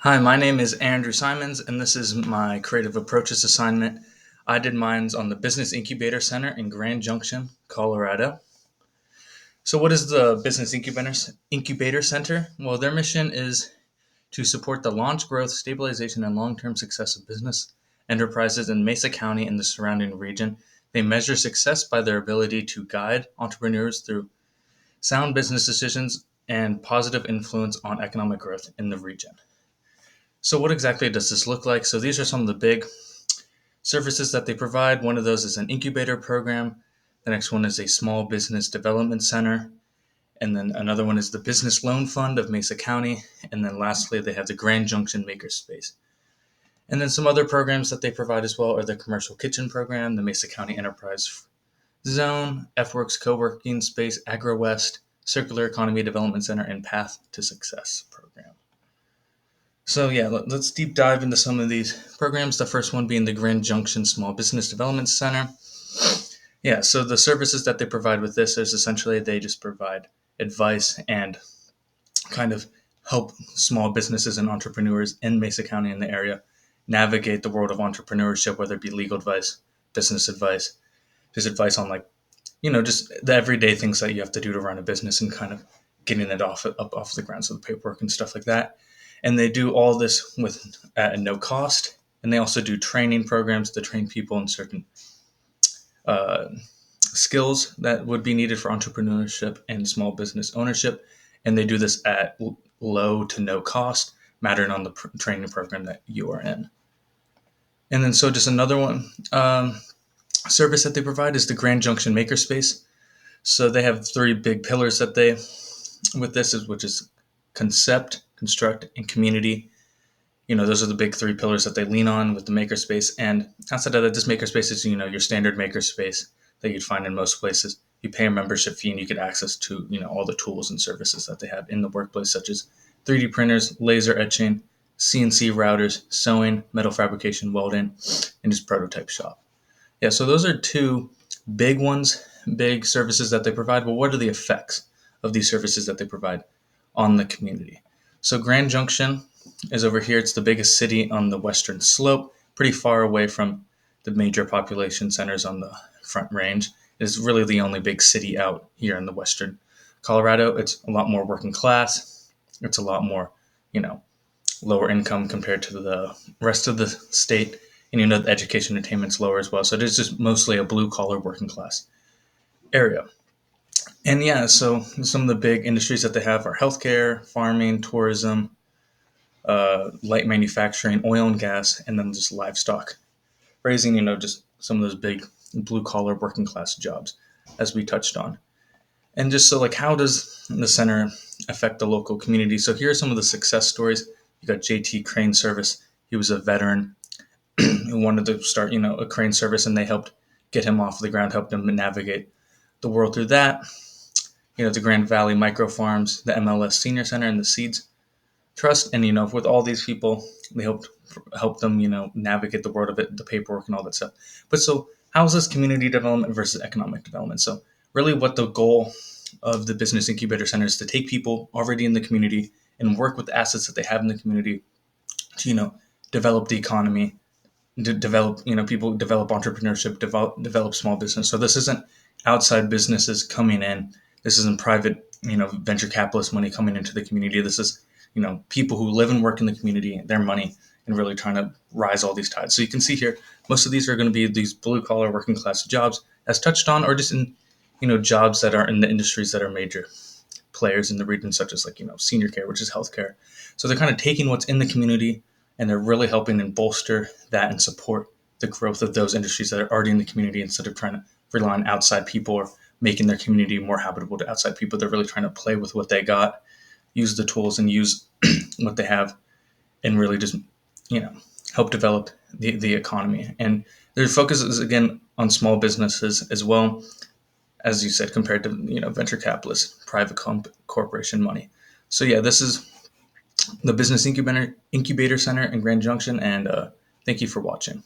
Hi, my name is Andrew Simons, and this is my Creative Approaches assignment. I did mine on the Business Incubator Center in Grand Junction, Colorado. So, what is the Incubator Center? Well, their mission is to support the launch, growth, stabilization, and long term success of business enterprises in Mesa County and the surrounding region. They measure success by their ability to guide entrepreneurs through sound business decisions and positive influence on economic growth in the region. So, what exactly does this look like? So, these are some of the big services that they provide. One of those is an incubator program. The next one is a small business development center. And then another one is the Business Loan Fund of Mesa County. And then lastly, they have the Grand Junction Makerspace. And then some other programs that they provide as well are the Commercial Kitchen Program, the Mesa County Enterprise Zone, FWorks Co-working Space, AgriWest, Circular Economy Development Center, and Path to Success program. So yeah, let's deep dive into some of these programs. The first one being the Grand Junction Small Business Development Center. Yeah, so the services that they provide with this is essentially they just provide advice and kind of help small businesses and entrepreneurs in Mesa County in the area navigate the world of entrepreneurship, whether it be legal advice, business advice, just advice on just the everyday things that you have to do to run a business and kind of getting it off the ground, so the paperwork and stuff like that. And they do all this with at no cost. And they also do training programs to train people in certain uh, skills that would be needed for entrepreneurship and small business ownership. And they do this at low to no cost, mattering on the training program that you are in. And then, so just another one service that they provide is the Grand Junction Makerspace. So they have three big pillars that they with this is which is concept, construct, and community. Those are the big three pillars that they lean on with the makerspace. And outside of that, this makerspace is, your standard makerspace that you'd find in most places. You pay a membership fee and you get access to, all the tools and services that they have in the workplace, such as 3D printers, laser etching, CNC routers, sewing, metal fabrication, welding, and just prototype shop. Yeah, so those are two big ones, big services that they provide. But what are the effects of these services that they provide on the community? So Grand Junction is over here. It's the biggest city on the western slope, pretty far away from the major population centers on the Front Range. It's really the only big city out here in the western Colorado. It's a lot more working class. It's a lot more, lower income compared to the rest of the state. And the education attainment's lower as well. So it is just mostly a blue collar working class area. And yeah, so some of the big industries that they have are healthcare, farming, tourism, light manufacturing, oil and gas, and then just livestock raising, just some of those big blue collar working class jobs, as we touched on. And just so, how does the center affect the local community? So here are some of the success stories. You got JT Crane Service. He was a veteran who wanted to start, a crane service, and they helped get him off the ground, helped him navigate the world through that. The Grand Valley Micro Farms, the MLS Senior Center, and the Seeds Trust. And, with all these people, they help them, navigate the world of it, the paperwork and all that stuff. But so how is this community development versus economic development? So really what the goal of the Business Incubator Center is to take people already in the community and work with the assets that they have in the community to, develop the economy, develop, people develop entrepreneurship, develop small business. So this isn't outside businesses coming in. This isn't private, venture capitalist money coming into the community. This is, people who live and work in the community, their money, and really trying to rise all these tides. So you can see here, most of these are going to be these blue collar working class jobs as touched on, or just in, jobs that are in the industries that are major players in the region, such as senior care, which is healthcare. So they're kind of taking what's in the community and they're really helping and bolster that and support the growth of those industries that are already in the community instead of trying to rely on outside people or making their community more habitable to outside people. They're really trying to play with what they got, use the tools and use what they have and really just, help develop the economy. And their focus is, again, on small businesses as well, as you said, compared to, venture capitalists, private corporation money. So yeah, this is the Business Incubator Center in Grand Junction, and thank you for watching.